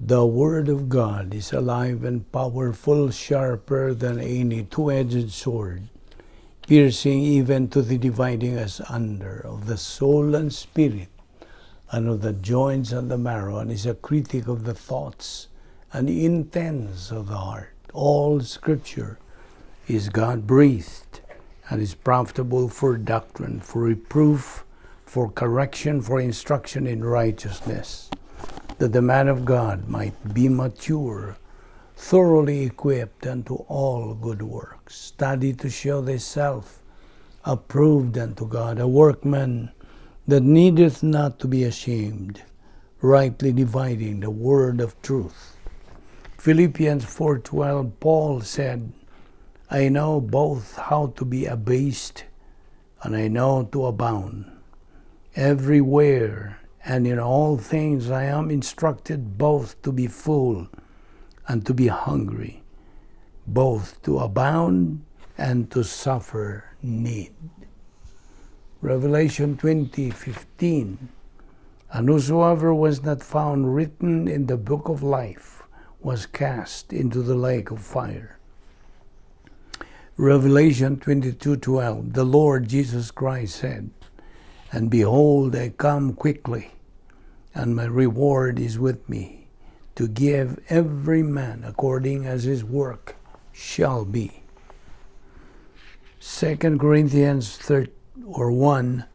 The Word of God is alive and powerful, sharper than any two-edged sword, piercing even to the dividing asunder of the soul and spirit, and of the joints and the marrow, and is a critic of the thoughts and intents of the heart. All Scripture is God-breathed and is profitable for doctrine, for reproof, for correction, for instruction in righteousness, that the man of God might be mature, thoroughly equipped unto all good works. Study to show thyself approved unto God, a workman that needeth not to be ashamed, rightly dividing the word of truth. Philippians 4:12, Paul said, I know both how to be abased, and I know to abound. Everywhere and in all things I am instructed both to be full and to be hungry, both to abound and to suffer need. Revelation 20:15, and whosoever was not found written in the book of life was cast into the lake of fire. Revelation 22:12, the Lord Jesus Christ said, and behold, I come quickly, and my reward is with me, to give every man according as his work shall be. 2 Corinthians 1:3-4,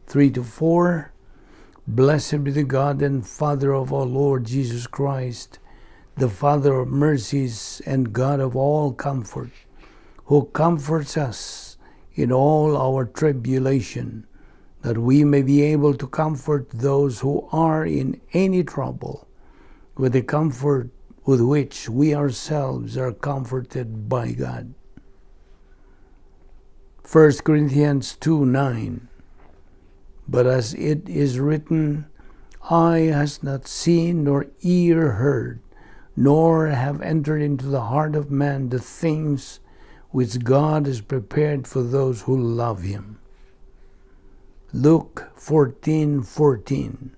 Blessed be the God and Father of our Lord Jesus Christ, the Father of mercies and God of all comfort, who comforts us in all our tribulation, that we may be able to comfort those who are in any trouble with the comfort with which we ourselves are comforted by God. 1 Corinthians 2:9, but as it is written, eye has not seen nor ear heard, nor have entered into the heart of man the things which God has prepared for those who love him. Luke 14:14,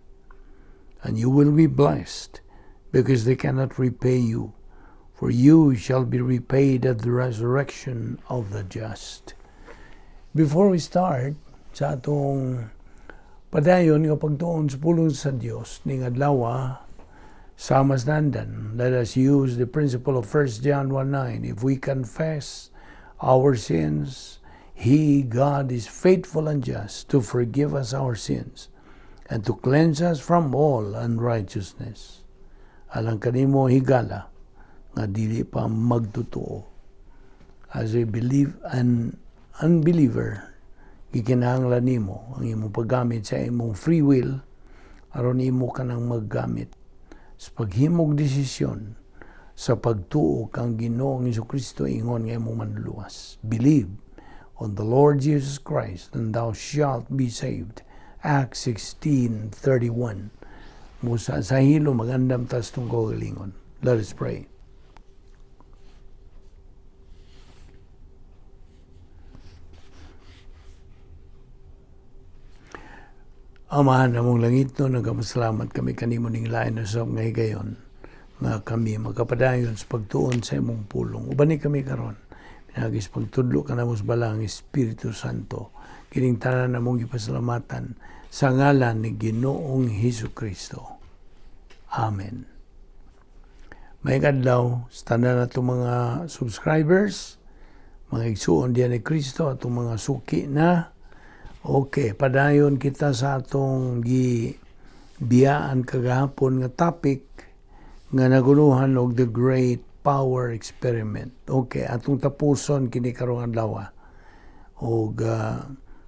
and you will be blessed, because they cannot repay you, for you shall be repaid at the resurrection of the just. Before we start sa atong padayon nga pagtuon sa pulong sa Dios ning adlaw sa masnandan, let us use the principle of 1 John 1:9. If we confess our sins, He, God, is faithful and just to forgive us our sins and to cleanse us from all unrighteousness. Alang kanimo higala nga dili pa magtotoo. As a unbeliever, gikinahanglan nimo ang imong paggamit sa imong free will aron imo kanang maggamit sa paghimog desisyon sa pagtuo kang Ginoong Jesucristo ingon nga imong manluwas. Believe on the Lord Jesus Christ, and thou shalt be saved. Acts 16:31. Musa sa hilo magandam tas tong kagalingon. Let us pray. Amahan namong langit no, nagapasalamat kami kanimo ning lain sa nga higayon nga kami magkapadayon sa pagtuon sa imong pulong. Ubani kami karon. Pinagis pagtudlo ka na mos balang Espiritu Santo. Kining tanan namong gipasalamatan sa ngalan ni Ginoong Hesukristo. Amen. May kadlaw sa tanan nato mga subscribers, mga igsuon diyan ni Kristo atong mga suki na. Okay, padayon kita sa atong gibiyaan kagahapon nga topic nga naguluhan og the great power experiment. Okay, atong tapuson kini karong adlaw. Og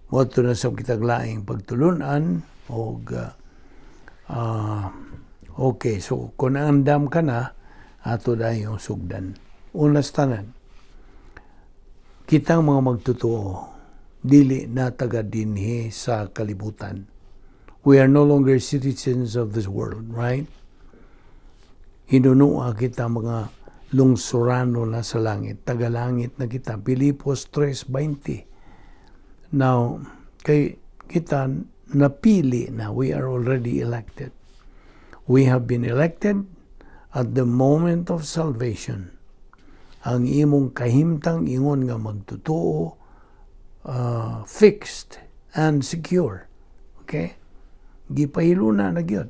moto na sa kitag laing pagtulunan og okay, so kung andam ka na ato dayon sugdan. Unas tanan, kitang mga magtotoo dili na taga dinhi sa kalibutan. We are no longer citizens of this world, right? Hinunua kita mga lungsurano na sa langit, tagalangit na kita. Pilipos 3:20. Now, kay kita napili na, we are already elected. We have been elected at the moment of salvation, ang imong kahimtang ingon nga magtotoo, fixed and secure. Okay? Gipahilo na gyud.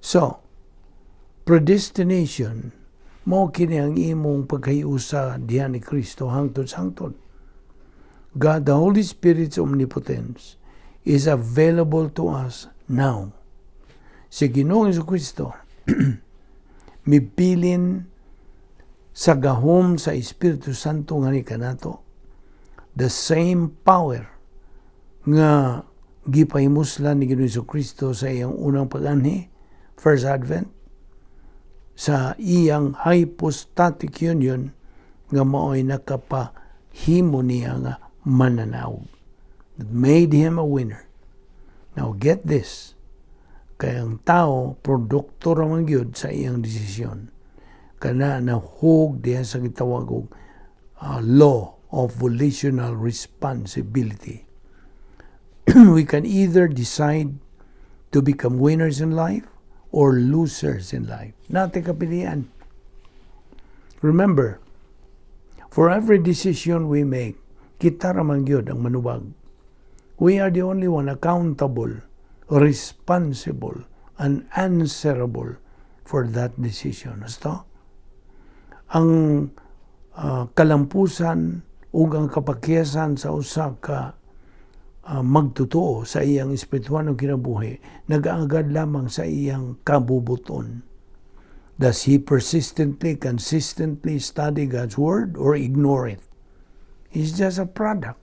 So, predestination, mao kini ang imong pagkayusa diha ni Kristo hangtod sa hangtod. God, the Holy Spirit's omnipotence, is available to us now. Si Ginoong Jesucristo, mibilin sa gahom sa Espiritu Santo nga ni kanato, the same power nga gipahimuslan ni Ginoong Jesucristo sa iyang unang pag-anhi, first advent, sa iyang hypostatic union nga mao'y nakapahimo niya nga mananaog. That made him a winner. Now get this, kay ang tao produkto ra man gyud sa iyang desisyon. Kana nahug diha sa gitawag og law of volitional responsibility. We can either decide to become winners in life or losers in life. Natin kapilian. Remember, for every decision we make, kita ra man gyud ang manubag. We are the only one accountable, responsible, and answerable for that decision. Asto? Ang kalampusan ug ang kapakyasan sa usa ka magtotoo sa iyang espiritual ng kinabuhi nagaagad lamang sa iyang kabubuton. Does he persistently, consistently study God's Word or ignore it? It's just a product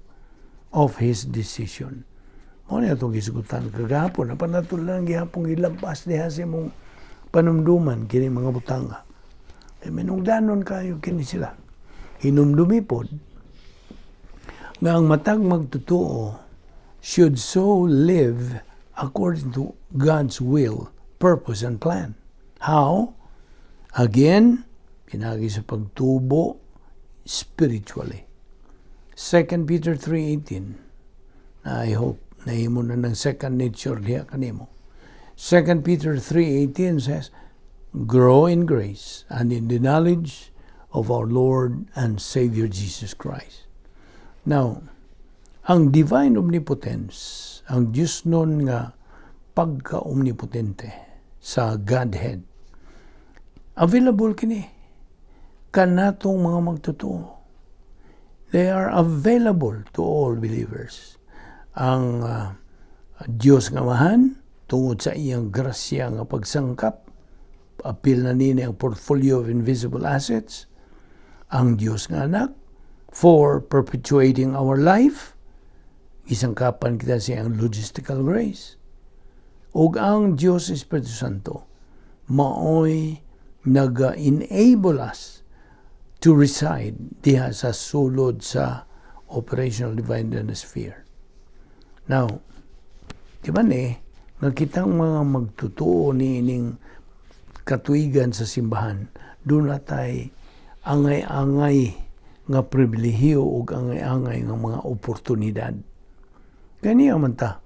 of his decision. Mo na itong isugutan kagahapon, napanatol lang gihapong ilampas diha sa mong panumduman kini mga butanga. Minungdanon kayo kini sila. Hinumdumi pod nga ang matag magtotoo should so live according to God's will, purpose, and plan. How? Again, pinagi sa pagtubo spiritually. 2 Peter 3:18. I hope nahimo na ng second nature diha kanimo. 2 Peter 3:18 says, grow in grace and in the knowledge of our Lord and Savior Jesus Christ. Now, ang divine omnipotence, ang Diyos nun nga pagka-omnipotente sa Godhead, available kini kanatong mga magtotoo. They are available to all believers. Ang Diyos nga Amahan, tungod sa iyang grasya nga pagsangkap, apil na nini ang portfolio of invisible assets. Ang Diyos nga Anak, for perpetuating our life, isangkapan kita sa iyang logistical grace. Ug ang Diyos Espiritu Santo, maoy nag-enable us to reside diha sa sulod sa operational divine sphere. Now, di ba nga kitang mga magtutuo niining katuigan sa simbahan, doon na tayo angay-angay nga pribilehiyo o angay-angay nga mga oportunidad. Kaniya man ta,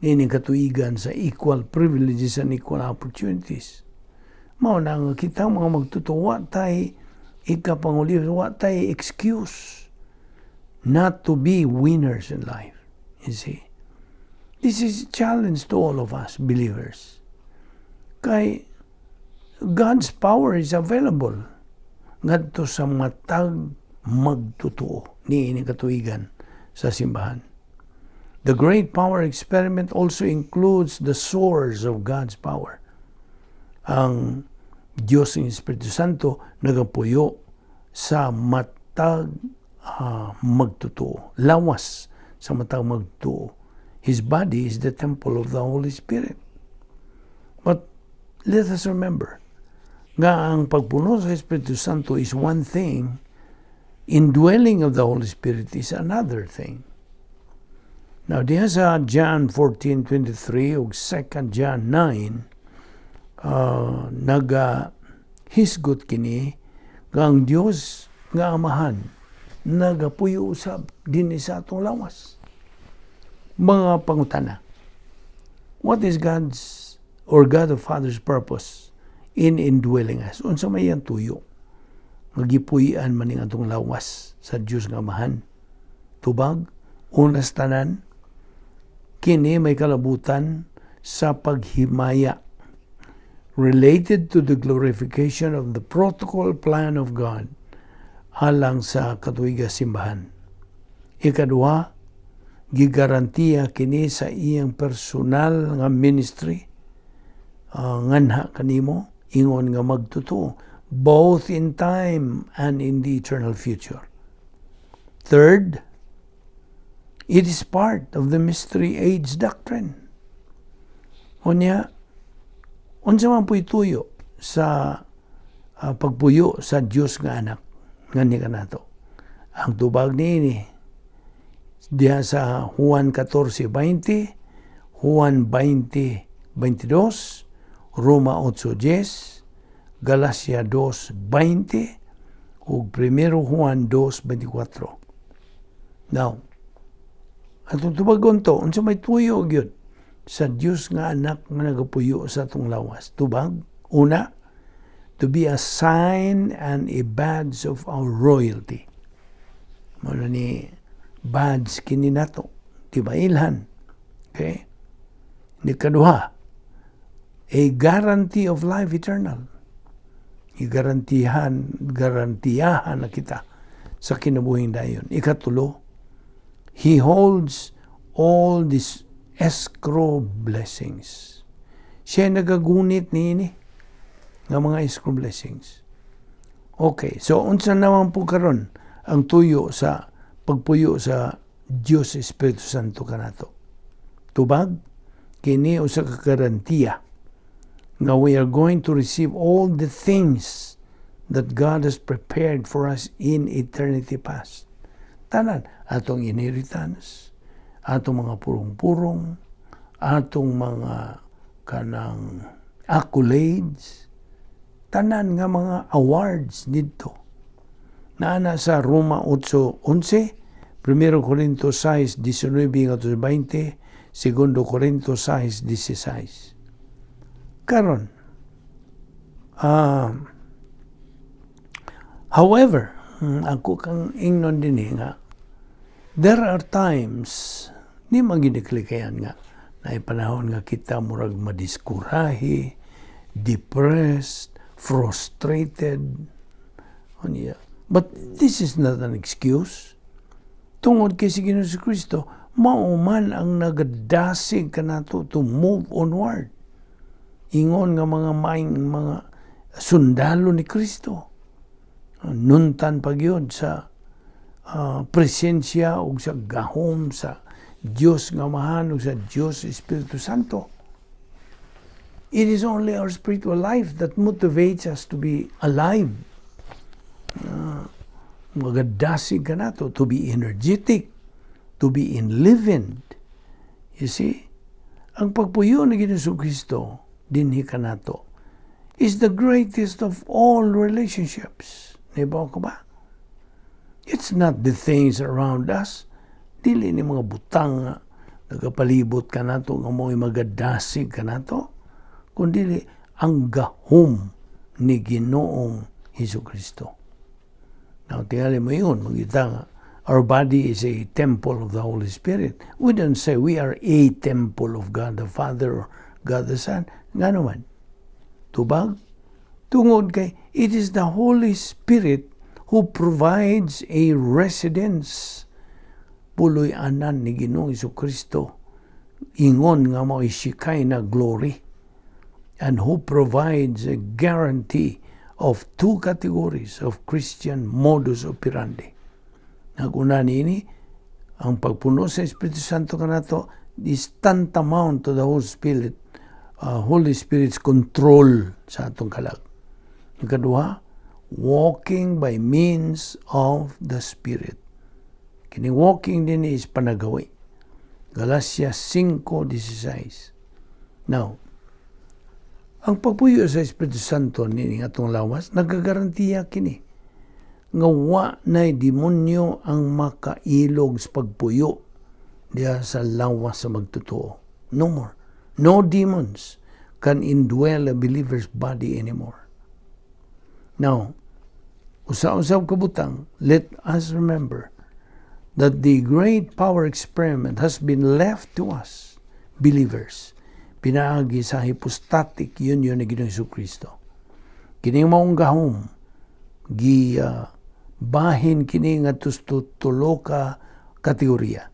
niining katuigan sa equal privileges and equal opportunities. Mao na nga kitang mga magtutuo, tayo ikapanguliw, wa tayo excuse not to be winners in life. You see? This is a challenge to all of us, believers. Kay God's power is available ngadto sa matag magtutuo niini katuigan sa simbahan. The great power experiment also includes the source of God's power. Ang Diyos ng Espiritu Santo nagapuyo sa matag magtutuo. Lawas sa matag magtuo. His body is the temple of the Holy Spirit. But let us remember, nga ang pagpuno sa Espiritu Santo is one thing, indwelling of the Holy Spirit is another thing. Now, diha sa John 14:23 ug 2 John 9, nagahisgot kini nga ang Dios nga Amahan nagapuyo usab dinhi sa atong lawas. Mga pangutana. What is God's or God the Father's purpose in indwelling us. Unsa may ang tuyo? Magipuy-an man ning atong lawas sa Dios nga Amahan. Tubag, unas tanan, kini may kalabutan sa paghimaya related to the glorification of the protocol plan of God alang sa katuiga simbahan. Ikaduha, gigarantiya kini sa iyang personal nga ministry nganha kanimo ingon nga magtotoo both in time and in the eternal future. Third, it is part of the mystery age doctrine. Unya, unsa man po'y tuyo sa pagpuyo sa Dios nga anak ngani kanato. Ang tubag niini diha sa Juan 14:20, Juan 20:22, Roma 8:10, Galacia 2:20 ug 1 Juan 2:24. Now, atong tubagon to, unsa may tuyo gyud sa Dios nga anak nga nagapuyo sa atong lawas. Tubag, una, to be a sign and a badge of our royalty. Muna ni badge kini nato, diba ilhan. Okay? Ikaduha, a guarantee of life eternal. Garantiyahan na kita sa kinabuhing dayon. Ikatulo, He holds all these escrow blessings. Siya nagagunit niini nga mga escrow blessings. Okay, so unsa naman po karon ang tuyo sa pagpuyo sa Dios Espiritu Santo kanato? Tubag, kini usa ka garantiya nga we are going to receive all the things that God has prepared for us in eternity past. Tanan, atong inheritance, atong mga purong-purong, atong mga kanang accolades, tanan nga mga awards dito. Naana sa Roma 8:11, 1 Corinto 6:19-20, 2 Corinto 6:16. Karon, however, ako kang ingnon din nga, there are times, di magidiklikayan nga, na ipanahon nga kita murag madiskurahi, depressed, frustrated. But this is not an excuse. Tungod kay si Ginoong Kristo, mauman ang nagadasig kanato to move onward. Ingon nga mga sundalo ni Kristo. Nuntan pagyod sa presensya ug sa gahom sa Dios nga Amahan ug sa Dios Espiritu Santo. It is only our spiritual life that motivates us to be alive. Magadasig ka nato, to be energetic, to be enlivened. You see? Ang pagpuyo ni Ginoong Kristo, dinhi ka nato, is the greatest of all relationships. Naibaw ka ba? It's not the things around us. Dili ni mga butang nga nagapalibot ka nato, nga mo'y magadasig ka nato, kundi ang gahom ni Ginoong Hesukristo. Now, tingali mo yun, magita nga, our body is a temple of the Holy Spirit. We don't say we are a temple of God the Father or God the Son. Nga naman, tubag, tungod kay, it is the Holy Spirit who provides a residence. Puloy anan ni Ginoong Hesukristo, ingon nga mo isikay na glory, and who provides a guarantee of two categories of Christian modus operandi. Naguna nini, ang pagpuno sa Espiritu Santo kanato is tantamount to the Holy Spirit's control sa atong kalag. Ikaduha, walking by means of the Spirit. Kini walking din is panagawi. Galacia 5:16. Now, ang pagpuyo sa Espiritu Santo ni atong lawas, nagagarantiya kini nga wa nay demonyo ang makailog sa pagpuyo diha sa lawas sa magtotoo. No more. No demons can indwell a believer's body anymore. Now, usa-usab kabutang, let us remember that the great power experiment has been left to us, believers, pinaagi sa hypostatic union ni Ginoong Jesucristo. Kini maong gahom, bahin kini nga tulo ka kategorya.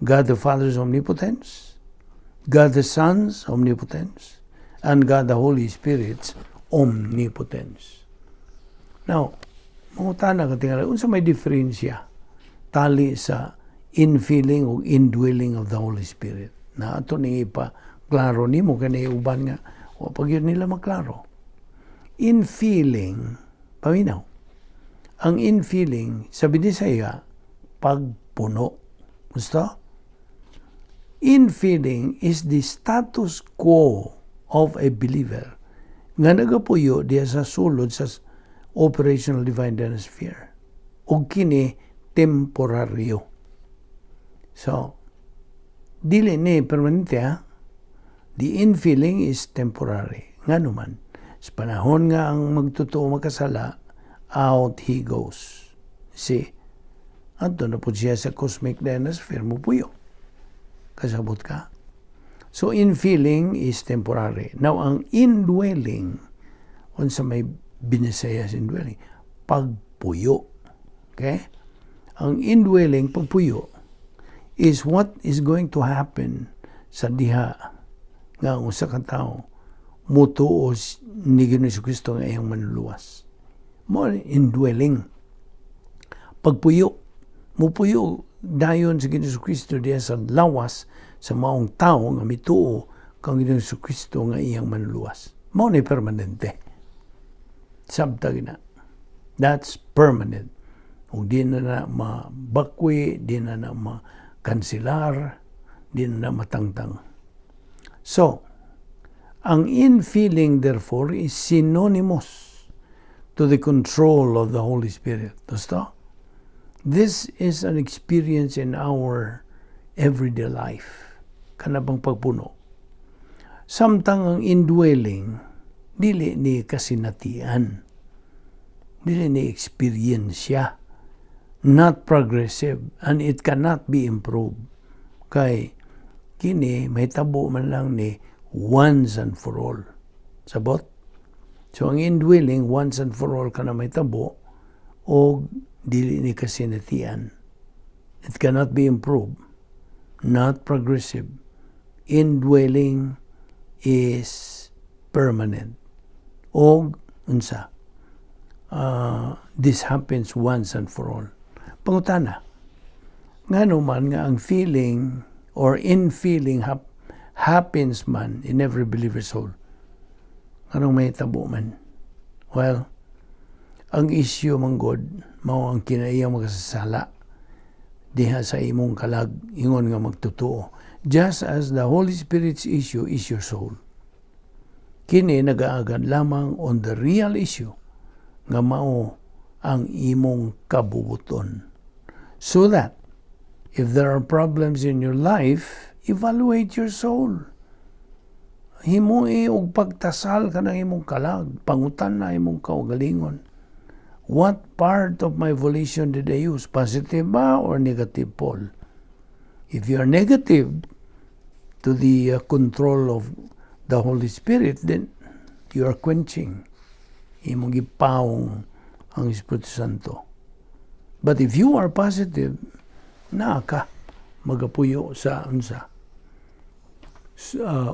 God the Father's omnipotence, God the Son's omnipotence, and God the Holy Spirit's omnipotence. Now, mangutana ka tingala, unsa may diferensya tali sa infilling o indwelling of the Holy Spirit. Na ato ni ipa klaro nimo kani uban nga o pag yun nila maklaro. Infilling, paminaw. Ang infilling sa Bisaya pagpuno. Gusto? Infilling is the status quo of a believer nga nagapuyo diya sa sulod sa operational divine sphere. O kini temporaryo. So, dili ni permanente ha. The infilling is temporary. Nga naman, sa panahon nga ang magtotoo makasala, out he goes. See? Ato na po siya sa cosmic sphere mo puyo. Kasabot ka. So, infilling is temporary. Now, ang indwelling, unsa may binisaya sa indwelling, pagpuyo. Okay? Ang indwelling, pagpuyo, is what is going to happen sa diha nga usa ka tawo mutuo ni Ginoong Jesucristo nga iyang manluluwas. Mo indwelling. Pagpuyo, mupuyo dayon sa Ginoong Jesucristo diha sa lawas sa maong tawo nga mituo kang Ginoong Jesucristo nga iyang manluluwas. Mao ni permanente. Sabtag na. That's permanent. Kung di na mabakwi, di na makansilar, di na matangtang. So, ang infilling therefore is synonymous to the control of the Holy Spirit. Dosto? This is an experience in our everyday life. Kanabang pagpuno. Samtang ang indwelling, dili ni kasinatian. Dili ni experience siya. Not progressive, and it cannot be improved. Kay kini may tabo man lang ni once and for all. Sabot? So ang indwelling once and for all kana may tabo o dili ni kasinatian. It cannot be improved. Not progressive. Indwelling is permanent. O unsa? This happens once and for all. Pangutana, nga naman nga ang feeling or infilling happens man in every believer's soul. Anong may tabo man? Well, ang issue man God, mao ang kinaiyang makasasala diha sa imong kalag, ingon nga magtotoo. Just as the Holy Spirit's issue is your soul. Kini nagaagad lamang on the real issue nga mao ang imong kabubuton. So that, if there are problems in your life, evaluate your soul. Himo og pagtasal ka ng imong kalag, pangutan na imong kaugalingon. What part of my volition did I use? Positive ba or negative, Paul? If you are negative to the control of the Holy Spirit, then you are quenching. Imong gipawong ang Espiritu Santo. But if you are positive, ka magapuyo sa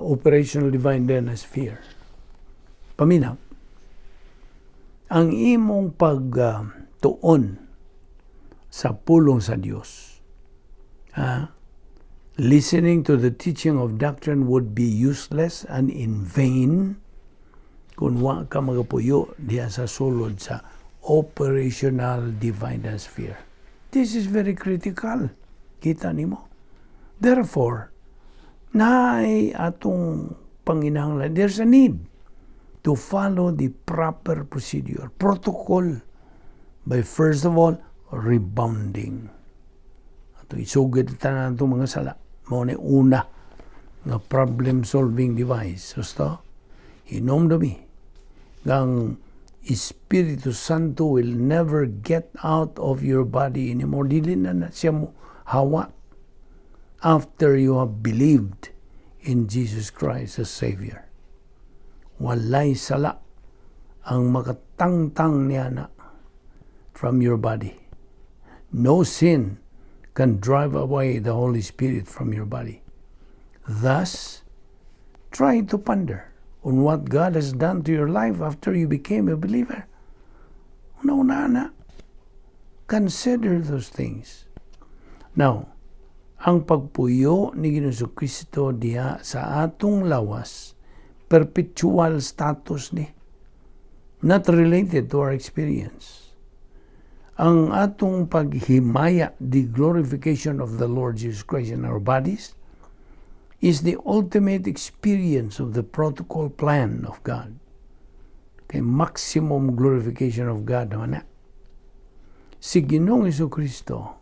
operational divine sphere. Paminaw, ang imong pagtuon sa pulong sa Dios, listening to the teaching of doctrine would be useless and in vain kung wa ka magapuyo diya sa sulod sa operational divine sphere. This is very critical. Kita nimo. Therefore, naay atong panginahanglan, there's a need to follow the proper procedure, protocol, by first of all, rebounding. Ato isugid tanan itong mga sala. Mao ni una nga problem-solving device. Gusto? Hinomdumi, ang Espiritu Santo will never get out of your body anymore. Dili na siya mo hawa after you have believed in Jesus Christ as Savior. Walay sala ang makatangtang niya na from your body. No sin can drive away the Holy Spirit from your body. Thus, try to ponder on what God has done to your life after you became a believer. Una-una, consider those things. Now, ang pagpuyo ni Ginoong Kristo diha sa atong lawas, perpetual status ni, not related to our experience. Ang atong paghimaya, the glorification of the Lord Jesus Christ in our bodies, is the ultimate experience of the protocol plan of God. Okay, maximum glorification of God naman na. Si Ginoong Kristo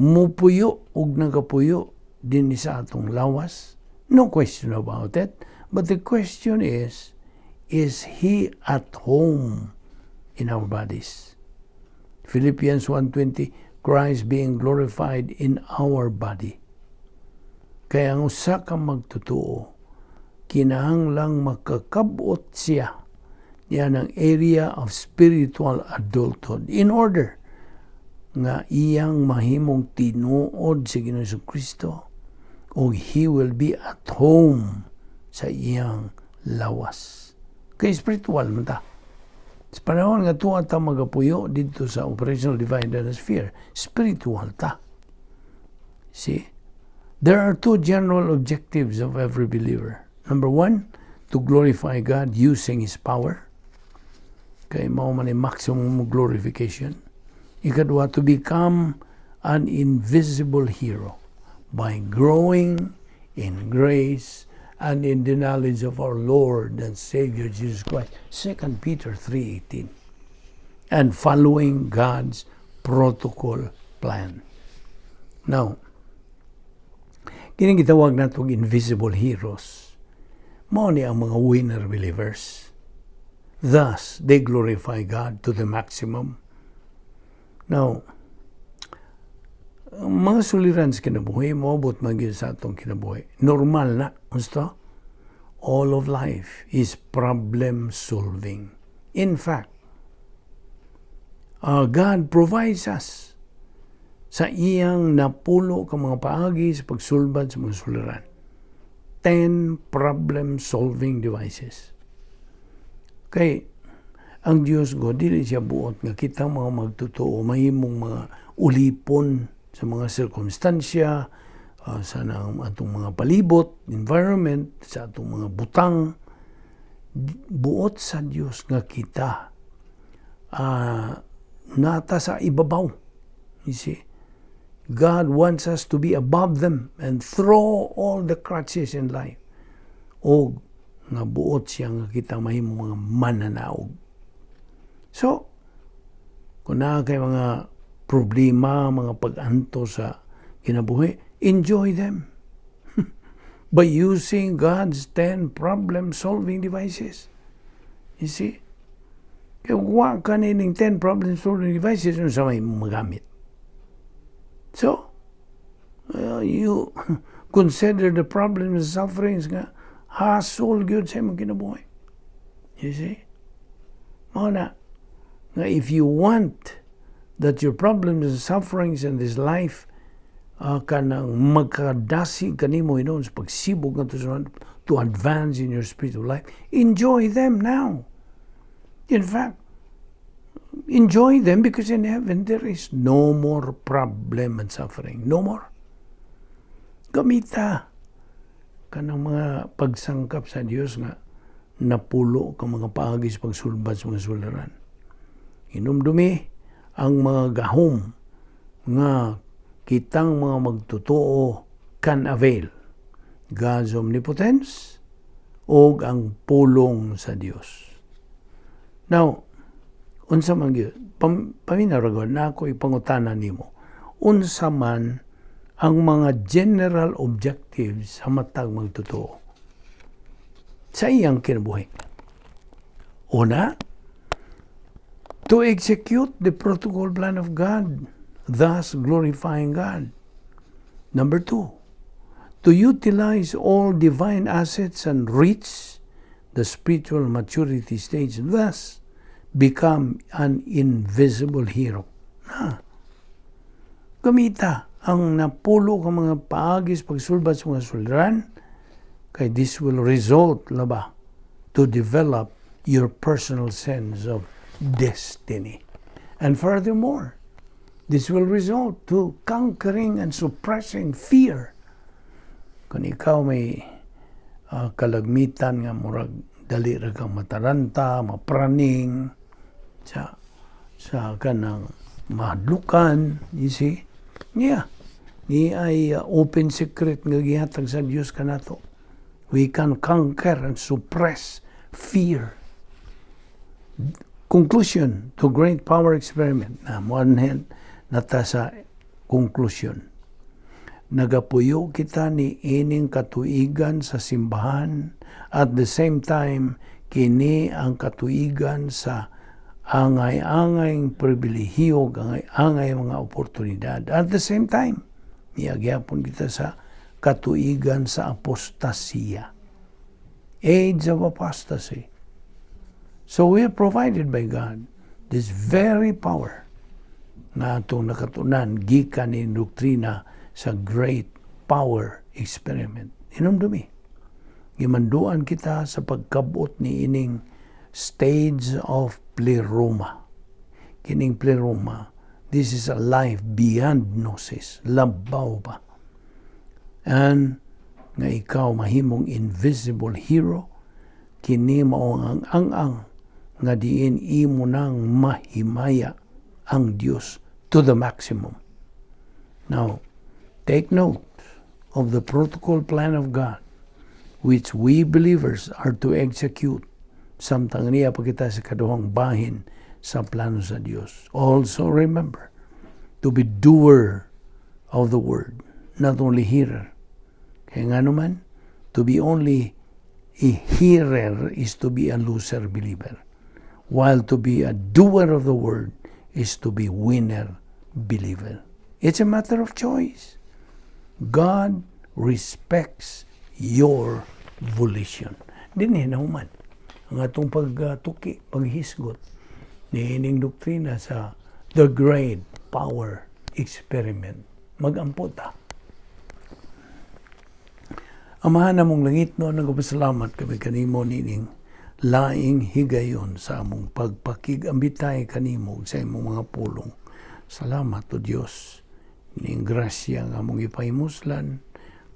mupuyo ug nagapuyo din sa atong lawas. No question about it. But the question is He at home in our bodies? Philippians 1:20, Christ being glorified in our body. Kaya ang usa ka magtutuo, kinahanglang makakabot siya ng area of spiritual adulthood in order nga iyang mahimong tinuod sa Ginoong Kristo o He will be at home sa iyang lawas. Kaya spiritual man ta. Sa panahon nga tuwa ta magapuyo dito sa Operational Divine Atmosphere, spiritual ta. See? There are two general objectives of every believer. Number one, to glorify God using His power. Kaya mao man ang maximum glorification. Ikadwa, to become an invisible hero by growing in grace and in the knowledge of our Lord and Savior Jesus Christ. 2 Peter 3:18. And following God's protocol plan. Now, kining gitawag natong invisible heroes, mao ni ang mga winner believers. Thus, they glorify God to the maximum. Now, mga suliran sa kinabuhi, maabot magyud sa atong kinabuhi. Normal na, gusto? All of life is problem solving. In fact, God provides us sa iyang napulo ka mga paagi sa pagsulbad sa mga suliran. 10 problem-solving devices. Kay, ang Diyos ko, dili siya buot nga kita mga magtotoo, mahimong mga ulipon sa mga sirkumstansya, sa atong mga palibot, environment, sa atong mga butang. Buot sa Diyos nga kita nata sa ibabaw. You see? God wants us to be above them and throw all the crutches in life. O nga buot siya nga kita mahimong mga mananaog. So, kung na kay mga problema, mga pag-anto sa kinabuhi, enjoy them by using God's 10 problem-solving devices. You see? Kaya huwag ka nining 10 problem-solving devices yung sa may magamit. So, you consider the problems and sufferings nga hassle gyud sa imong kinabuhi. You see? Mao na nga if you want that your problems and sufferings in this life kanang magkadasi kanimo sa pagsibog nga to advance in your spiritual life, enjoy them now. In fact, enjoy them because in heaven there is no more problem and suffering. No more. Gamita kanang mga pagsangkap sa Dios nga napulo ka mga paagi sa pagsulbad sa mga suliran. Hinumdumi ang mga gahom nga kitang mga magtotoo can avail God's omnipotence o ang pulong sa Dios. Now, unsa man gyud paminaragon na ako ipangutana nimo, unsa man ang mga general objectives sa matag magtotoo? sa iyang kinabuhi. Una, to execute the protocol plan of God, thus glorifying God. Number 2, to utilize all divine assets and reach the spiritual maturity stage, thus become an invisible hero. Gamita ang napulo ka mga paagis pagsulbat sa mga suliran, kay this will result to develop your personal sense of destiny. And furthermore, this will result to conquering and suppressing fear. Kung ikaw may kalagmitan nga murag dali ra kang mataranta, mapraning sa kanang mahadlukan, you see? Yeah. Ni ay open secret nga gihatag sa Dios kanato. We can conquer and suppress fear. Conclusion to great power experiment. Na one hand, nata sa conclusion. Nagapuyo kita ni ining katuigan sa simbahan, at the same time, kini ang katuigan sa angay-angay pribilehiyo, angay mga oportunidad. At the same time, niagyapon kita sa katuigan sa apostasiya. Age of apostasy. So we are provided by God this very power na itong nakatunan gikan ni doktrina sa great power experiment. Inumdumi. Gimanduan kita sa pagkabot ni ining stage of pleroma. Kining pleroma, this is a life beyond gnosis. Labaw pa. And nga ikaw mahimong invisible hero, kini mao ang nga diin imo nang mahimaya ang Dios to the maximum. Now, take note of the protocol plan of God, which we believers are to execute samtang niya pa kita sa kaduhang bahin sa plano sa Dios. Also remember to be doer of the word, not only hearer. Kaya nga naman, to be only a hearer is to be a loser believer, while to be a doer of the word is to be winner believer. It's a matter of choice. God respects your volition. Dinhin naman ang atong pagtuki, paghisgot ni ining doktrina sa the great power experiment. Mag-ampo ta. Amahan namong langit, no, nagpasalamat kami kanimo nining laing higayon sa among pagpakigambitay kanimo sa imong mga pulong. Salamat o Dios. Ning grasya nga among ipahimuslan,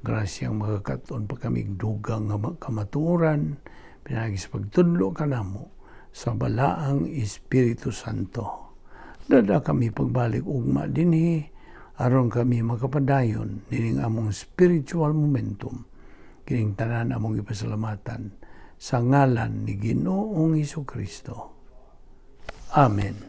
grasya ang makakaton pa kami dugang nga kamatuoran, pinagis pagtudlo ka namo sa balaang Espiritu Santo. Dada kami pagbalik ugma dinhi, aron kami makapadayon nining among spiritual momentum. Kining tanan among ipasalamatan sa ngalan ni Ginoong Hesukristo. Amen.